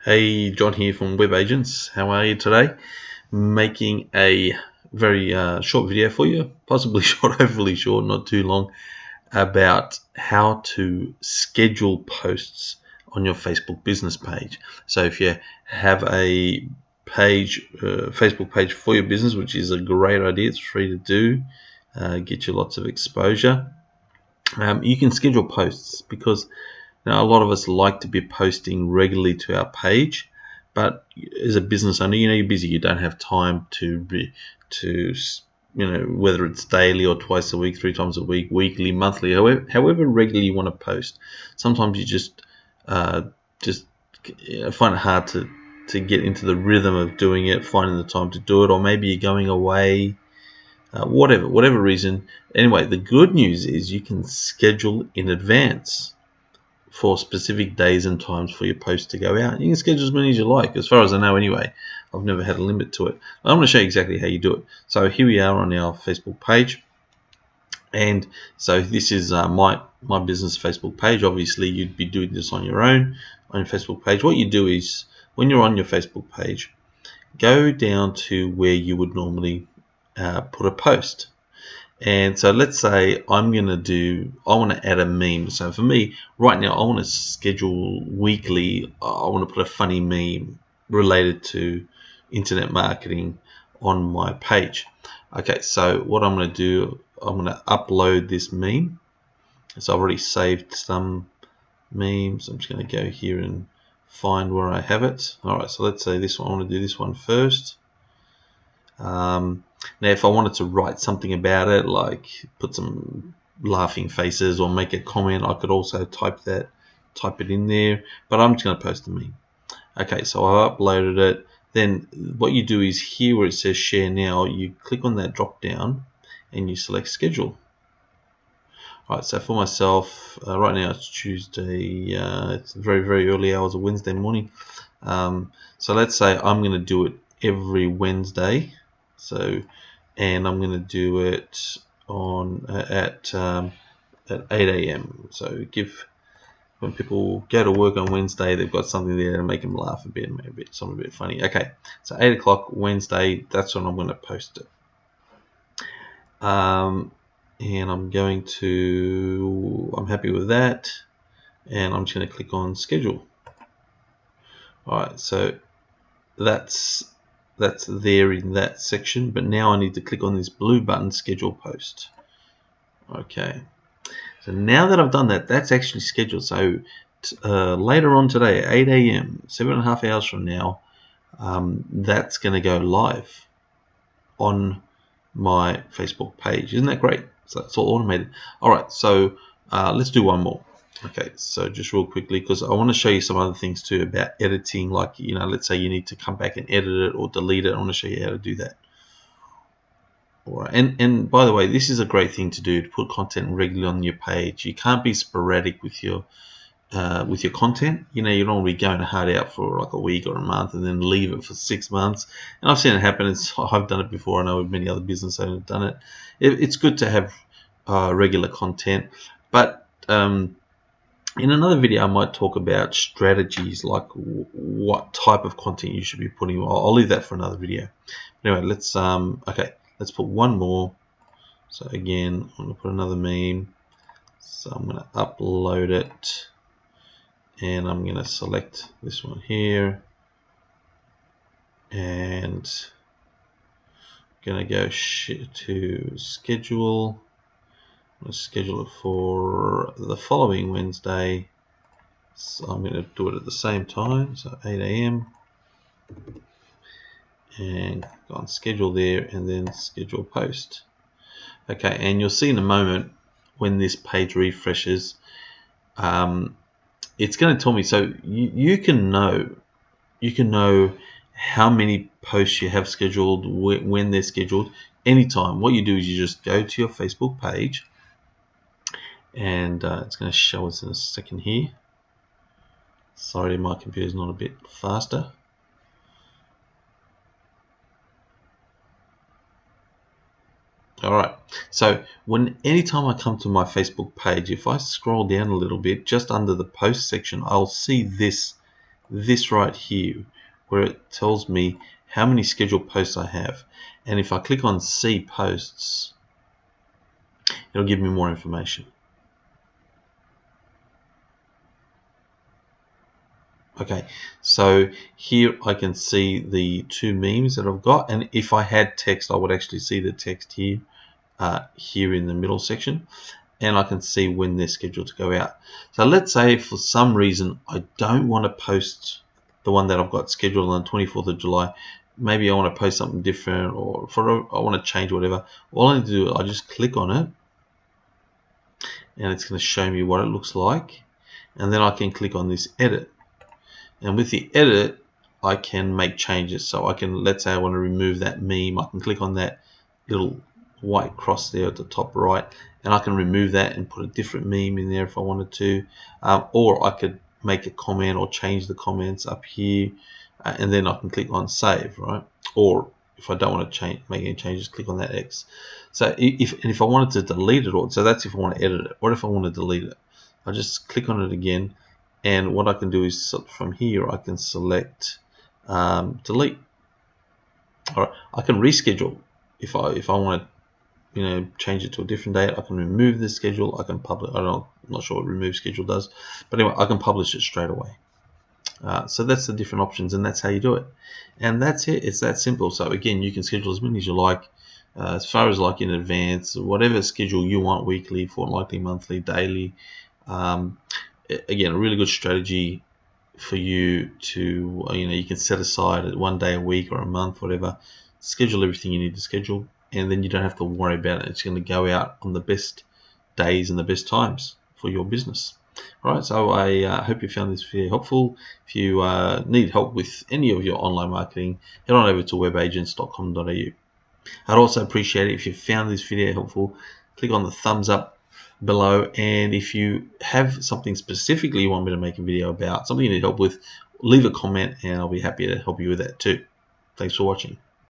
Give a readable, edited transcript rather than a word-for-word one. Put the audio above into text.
Hey, John here from Web Agents. How are you today? Making a very short video for you, possibly short, hopefully short, not too long, about how to schedule posts on your Facebook business page. So if you have a page, Facebook page for your business, which is a great idea, it's free to do, get you lots of exposure. You can schedule posts because now, a lot of us like to be posting regularly to our page, but as a business owner, you're busy. You don't have time to whether it's daily or twice a week, 3 times a week, weekly, monthly, however regularly you want to post. Sometimes you just find it hard to get into the rhythm of doing it, finding the time to do it, or maybe you're going away. Whatever reason. Anyway, the good news is you can schedule in advance for specific days and times for your post to go out. You can schedule as many as you like, as far as I know anyway. I've never had a limit to it. I'm going to show you exactly how you do it. So here we are on our Facebook page. And so this is my business Facebook page. Obviously, you'd be doing this on your own on your Facebook page. What you do is, when you're on your Facebook page, go down to where you would normally put a post. And so let's say I want to add a meme. So for me, right now, I want to schedule weekly. I want to put a funny meme related to internet marketing on my page. Okay, so what I'm going to do, I'm going to upload this meme. So I've already saved some memes. I'm just going to go here and find where I have it. All right, so let's say this one. I want to do this one first. Now, if I wanted to write something about it, like put some laughing faces or make a comment, I could also type it in there. But I'm just going to post a meme. Okay, so I've uploaded it. Then what you do is here where it says share now, you click on that drop down and you select schedule. All right, so for myself, right now it's Tuesday. It's very, very early hours of Wednesday morning. So let's say I'm going to do it every Wednesday. And I'm going to do it at 8 a.m. So when people go to work on Wednesday, they've got something there to make them laugh a bit, maybe something a bit funny. Okay, so 8 o'clock Wednesday, that's when I'm going to post it. And I'm happy with that, and I'm just going to click on schedule. All right, so that's there in that section, but now I need to click on this blue button, schedule post. Okay, so now that I've done that, that's actually scheduled. So later on today, 8 a.m., 7.5 hours from now, that's going to go live on my Facebook page. Isn't that great? So it's all automated. All right, so let's do one more. Okay, so just real quickly, because I want to show you some other things too about editing, like, let's say you need to come back and edit it or delete it. I want to show you how to do that. All right, and by the way, this is a great thing to do, to put content regularly on your page. You can't be sporadic with your content. You don't want to be going hard out for like a week or a month and then leave it for 6 months. And I've seen it happen. I've done it before. I know many other business owners have done it. It's good to have regular content, but in another video, I might talk about strategies, like what type of content you should be putting. I'll leave that for another video. Anyway, let's put one more. So again, I'm going to put another meme. So I'm going to upload it, and I'm going to select this one here, and I'm going to go to schedule. I'm going to schedule it for the following Wednesday. So I'm going to do it at the same time, so 8 a.m. and go on schedule there, and then schedule post. Okay, and you'll see in a moment when this page refreshes, it's going to tell me. So you can know how many posts you have scheduled, when they're scheduled, anytime. What you do is you just go to your Facebook page, and it's going to show us in a second here. Sorry, my computer's not a bit faster. All right, so anytime I come to my Facebook page, if I scroll down a little bit, just under the post section, I'll see this this right here, where it tells me how many scheduled posts I have. And if I click on see posts, it'll give me more information. Okay, so here I can see the 2 memes that I've got, and if I had text, I would actually see the text here, here in the middle section, and I can see when they're scheduled to go out. So let's say for some reason I don't want to post the one that I've got scheduled on the 24th of July. Maybe I want to post something different, or I want to change whatever. All I need to do, I just click on it, and it's going to show me what it looks like, and then I can click on this edit. And with the edit, I can make changes. So I can, let's say I want to remove that meme, I can click on that little white cross there at the top right, and I can remove that and put a different meme in there if I wanted to. Or I could make a comment or change the comments up here, and then I can click on save, right? Or if I don't want to make any changes, click on that X. So if I wanted to delete it, or so that's if I want to edit it. What if I want to delete it? I just click on it again, and what I can do is from here I can select delete. All right, I can reschedule if I want to, change it to a different date. I can remove this schedule. I can publish. I'm not sure what remove schedule does, but anyway, I can publish it straight away. So that's the different options, and that's how you do it. And that's it. It's that simple. So again, you can schedule as many as you like, as far as like in advance, whatever schedule you want, weekly, fortnightly, monthly, daily. Again, a really good strategy for you to, you can set aside 1 day a week or a month, whatever, schedule everything you need to schedule, and then you don't have to worry about it. It's going to go out on the best days and the best times for your business. All right, so I hope you found this video helpful. If you need help with any of your online marketing, head on over to webagents.com.au. I'd also appreciate it if you found this video helpful. Click on the thumbs up below, and if you have something specifically you want me to make a video about, something you need help with, leave a comment and I'll be happy to help you with that too. Thanks for watching.